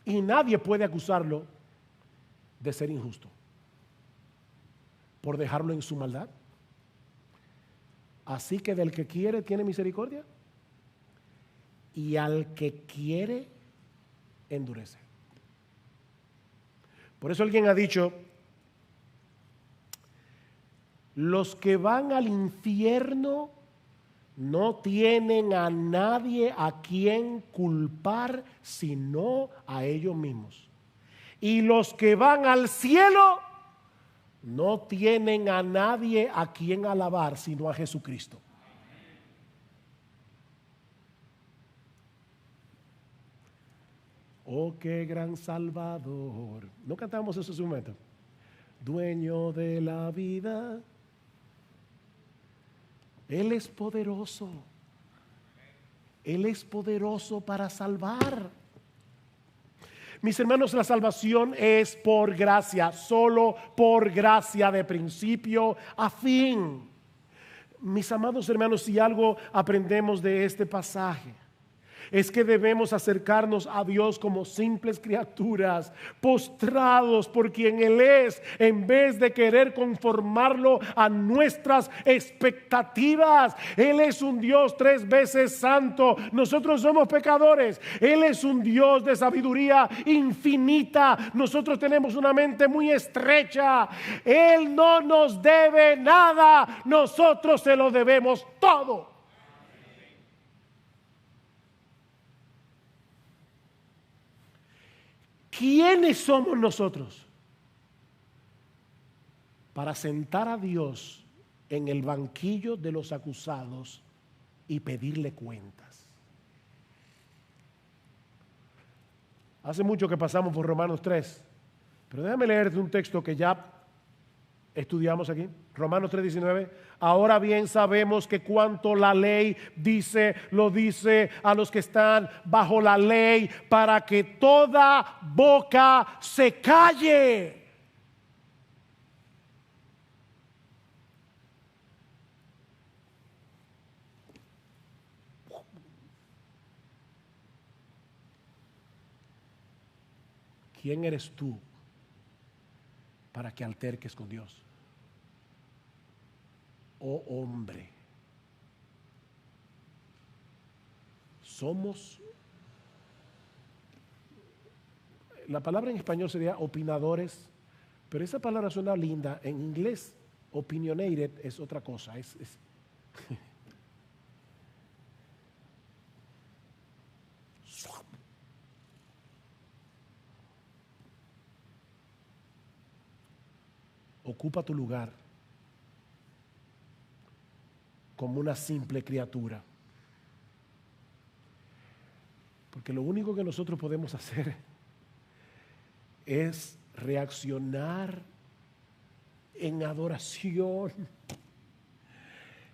Speaker 1: Y nadie puede acusarlo de ser injusto por dejarlo en su maldad. Así que del que quiere tiene misericordia y al que quiere endurece. Por eso alguien ha dicho: los que van al infierno no tienen a nadie a quien culpar sino a ellos mismos. Y los que van al cielo no tienen a nadie a quien alabar sino a Jesucristo. Oh, qué gran Salvador. ¿No cantamos eso hace un momento? Dueño de la vida. Él es poderoso. Él es poderoso para salvar. Mis hermanos, la salvación es por gracia, solo por gracia, de principio a fin. Mis amados hermanos, si algo aprendemos de este pasaje, es que debemos acercarnos a Dios como simples criaturas, postrados por quien Él es, en vez de querer conformarlo a nuestras expectativas. Él es un Dios 3 veces santo, nosotros somos pecadores. Él es un Dios de sabiduría infinita, nosotros tenemos una mente muy estrecha. Él no nos debe nada, nosotros se lo debemos todo. ¿Quiénes somos nosotros para sentar a Dios en el banquillo de los acusados y pedirle cuentas? Hace mucho que pasamos por Romanos 3, pero déjame leerte un texto que ya estudiamos aquí, Romanos 3:19. Ahora bien sabemos que cuanto la ley dice, lo dice a los que están bajo la ley, para que toda boca se calle. ¿Quién eres tú para que alterques con Dios? Oh hombre, somos, la palabra en español sería opinadores, pero esa palabra suena linda. En inglés, opinionated es otra cosa. Ocupa tu lugar como una simple criatura. Porque lo único que nosotros podemos hacer es reaccionar en adoración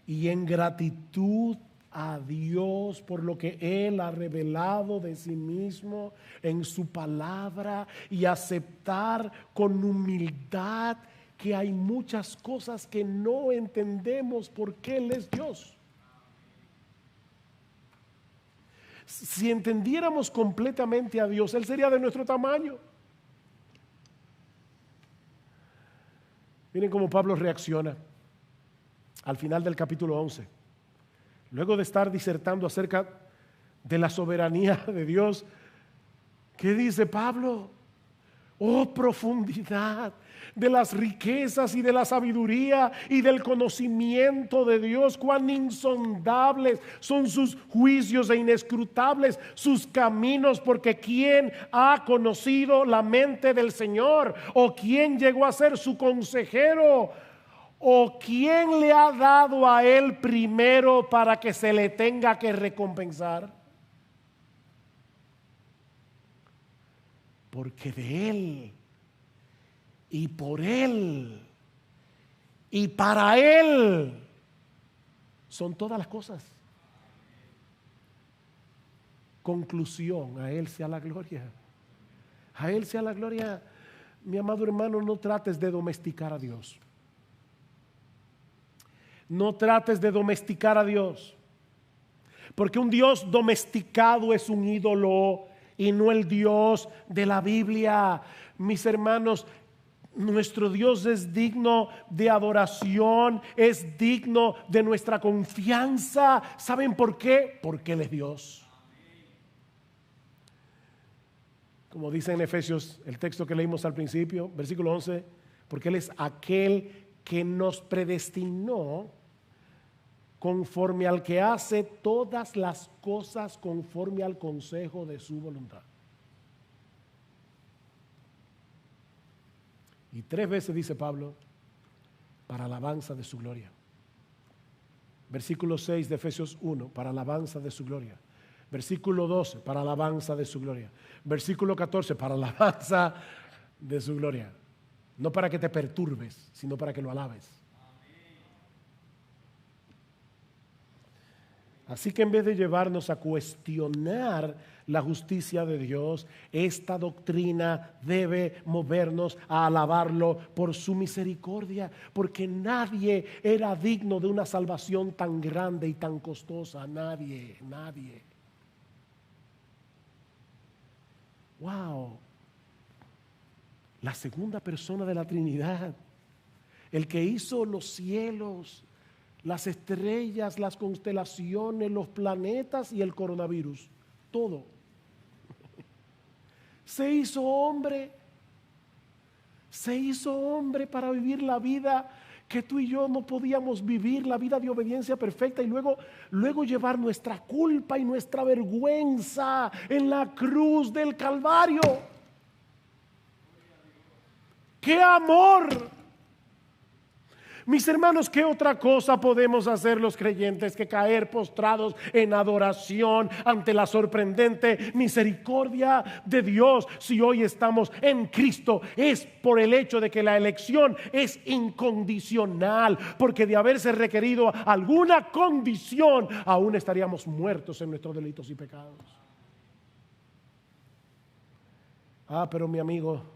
Speaker 1: y en gratitud a Dios por lo que Él ha revelado de sí mismo en su palabra, y aceptar con humildad que hay muchas cosas que no entendemos porque Él es Dios. Si entendiéramos completamente a Dios, Él sería de nuestro tamaño. Miren cómo Pablo reacciona al final del capítulo 11. Luego de estar disertando acerca de la soberanía de Dios, ¿qué dice Pablo? Oh, profundidad de las riquezas y de la sabiduría y del conocimiento de Dios, cuán insondables son sus juicios e inescrutables sus caminos, porque ¿quién ha conocido la mente del Señor? ¿O quién llegó a ser su consejero? ¿O quién le ha dado a Él primero para que se le tenga que recompensar? Porque de Él y por Él y para Él son todas las cosas. Conclusión: a Él sea la gloria. A Él sea la gloria. Mi amado hermano, no trates de domesticar a Dios. No trates de domesticar a Dios, porque un Dios domesticado es un ídolo y no el Dios de la Biblia. Mis hermanos, nuestro Dios es digno de adoración, es digno de nuestra confianza. ¿Saben por qué? Porque Él es Dios. Como dice en Efesios, el texto que leímos al principio, versículo 11, porque Él es aquel que nos predestinó conforme al que hace todas las cosas conforme al consejo de su voluntad. Y 3 veces dice Pablo, para alabanza de su gloria. Versículo 6 de Efesios 1, para alabanza de su gloria. Versículo 12, para alabanza de su gloria. Versículo 14, para alabanza de su gloria. No para que te perturbes, sino para que lo alabes. Así que en vez de llevarnos a cuestionar la justicia de Dios, esta doctrina debe movernos a alabarlo por su misericordia, porque nadie era digno de una salvación tan grande y tan costosa. Nadie. Wow. La segunda persona de la Trinidad, el que hizo los cielos, las estrellas, las constelaciones, los planetas y el coronavirus, todo. Se hizo hombre para vivir la vida que tú y yo no podíamos vivir, la vida de obediencia perfecta, y luego llevar nuestra culpa y nuestra vergüenza en la cruz del Calvario. ¡Qué amor! Mis hermanos, ¿qué otra cosa podemos hacer los creyentes que caer postrados en adoración ante la sorprendente misericordia de Dios? Si hoy estamos en Cristo, es por el hecho de que la elección es incondicional, porque de haberse requerido alguna condición, aún estaríamos muertos en nuestros delitos y pecados. Pero mi amigo,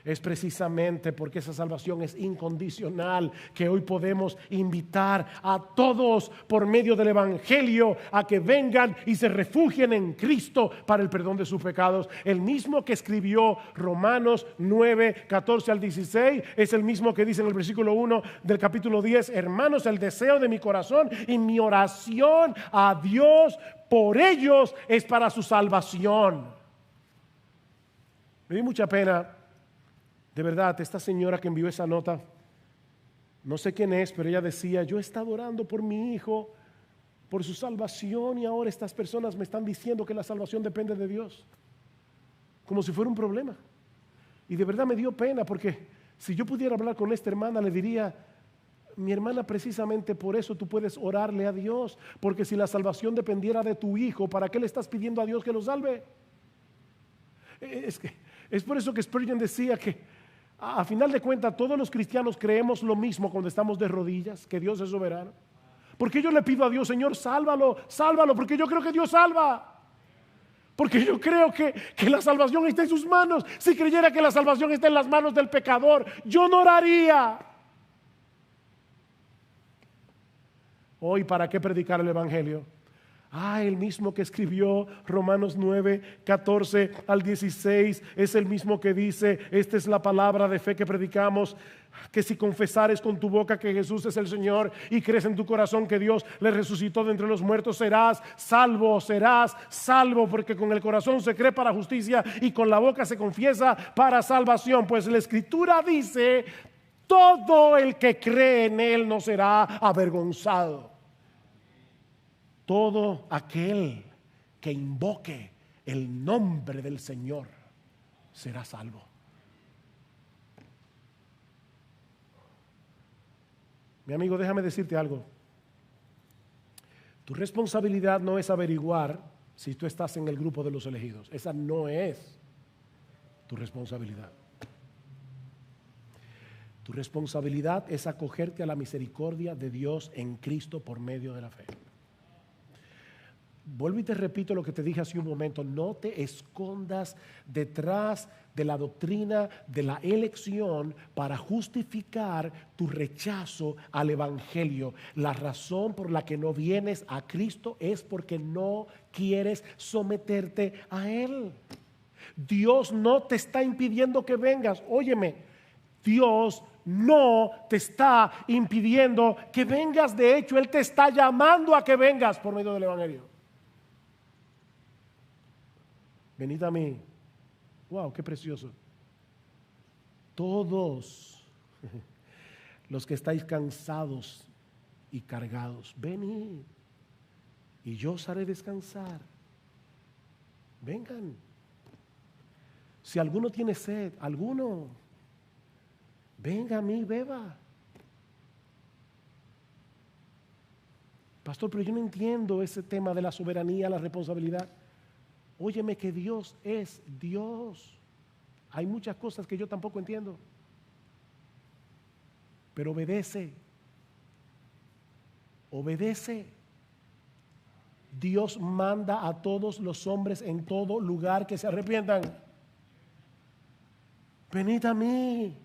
Speaker 1: es precisamente porque esa salvación es incondicional que hoy podemos invitar a todos por medio del Evangelio a que vengan y se refugien en Cristo para el perdón de sus pecados. El mismo que escribió Romanos 9, 14 al 16 es el mismo que dice en el versículo 1 del capítulo 10: hermanos, el deseo de mi corazón y mi oración a Dios por ellos es para su salvación. Me dio mucha pena. De verdad, esta señora que envió esa nota, no sé quién es, pero ella decía: yo he estado orando por mi hijo, por su salvación, y ahora estas personas me están diciendo que la salvación depende de Dios, como si fuera un problema. Y de verdad me dio pena, porque si yo pudiera hablar con esta hermana, le diría: mi hermana, precisamente por eso tú puedes orarle a Dios, porque si la salvación dependiera de tu hijo, ¿para qué le estás pidiendo a Dios que lo salve? Es por eso que Spurgeon decía que a final de cuentas todos los cristianos creemos lo mismo cuando estamos de rodillas, que Dios es soberano. Porque yo le pido a Dios: Señor, sálvalo, sálvalo, porque yo creo que Dios salva. Porque yo creo que la salvación está en sus manos. Si creyera que la salvación está en las manos del pecador, yo no oraría. Hoy, ¿para qué predicar el Evangelio? El mismo que escribió Romanos 9, 14 al 16 es el mismo que dice: esta es la palabra de fe que predicamos, que si confesares con tu boca que Jesús es el Señor y crees en tu corazón que Dios le resucitó de entre los muertos, serás salvo, porque con el corazón se cree para justicia y con la boca se confiesa para salvación. Pues la Escritura dice: todo el que cree en Él no será avergonzado. Todo aquel que invoque el nombre del Señor será salvo. Mi amigo, déjame decirte algo. Tu responsabilidad no es averiguar si tú estás en el grupo de los elegidos. Esa no es tu responsabilidad. Tu responsabilidad es acogerte a la misericordia de Dios en Cristo por medio de la fe. Vuelvo y te repito lo que te dije hace un momento: no te escondas detrás de la doctrina de la elección para justificar tu rechazo al Evangelio. La razón por la que no vienes a Cristo es porque no quieres someterte a Él. Dios no te está impidiendo que vengas. Óyeme, Dios no te está impidiendo que vengas. De hecho, Él te está llamando a que vengas por medio del Evangelio. Venid a mí. Wow, qué precioso. Todos los que estáis cansados y cargados, venid y yo os haré descansar. Vengan. Si alguno tiene sed, venga a mí, beba. Pastor, pero yo no entiendo ese tema de la soberanía, la responsabilidad. Óyeme, que Dios es Dios. Hay muchas cosas que yo tampoco entiendo, pero obedece. Dios manda a todos los hombres en todo lugar que se arrepientan. Venid a mí.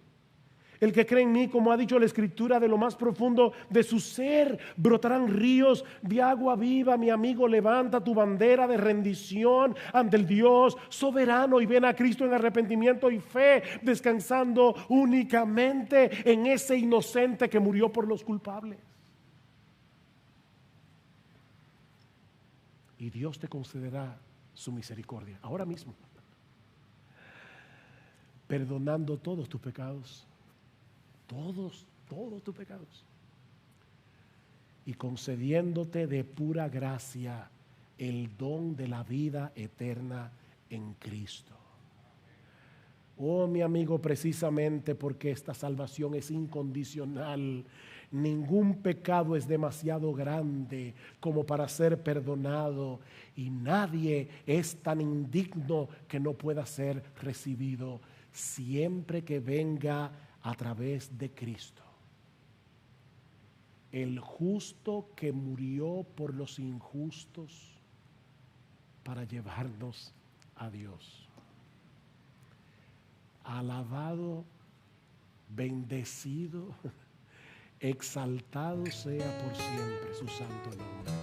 Speaker 1: El que cree en mí, como ha dicho la Escritura, de lo más profundo de su ser brotarán ríos de agua viva. Mi amigo, levanta tu bandera de rendición ante el Dios soberano y ven a Cristo en arrepentimiento y fe, descansando únicamente en ese inocente que murió por los culpables. Y Dios te concederá su misericordia ahora mismo, perdonando todos tus pecados. Todos tus pecados, y concediéndote de pura gracia el don de la vida eterna en Cristo. Oh, mi amigo, precisamente porque esta salvación es incondicional, Ningún pecado es demasiado grande como para ser perdonado, y nadie es tan indigno que no pueda ser recibido, siempre que venga a través de Cristo, el justo que murió por los injustos para llevarnos a Dios. Alabado, bendecido, exaltado sea por siempre su santo nombre.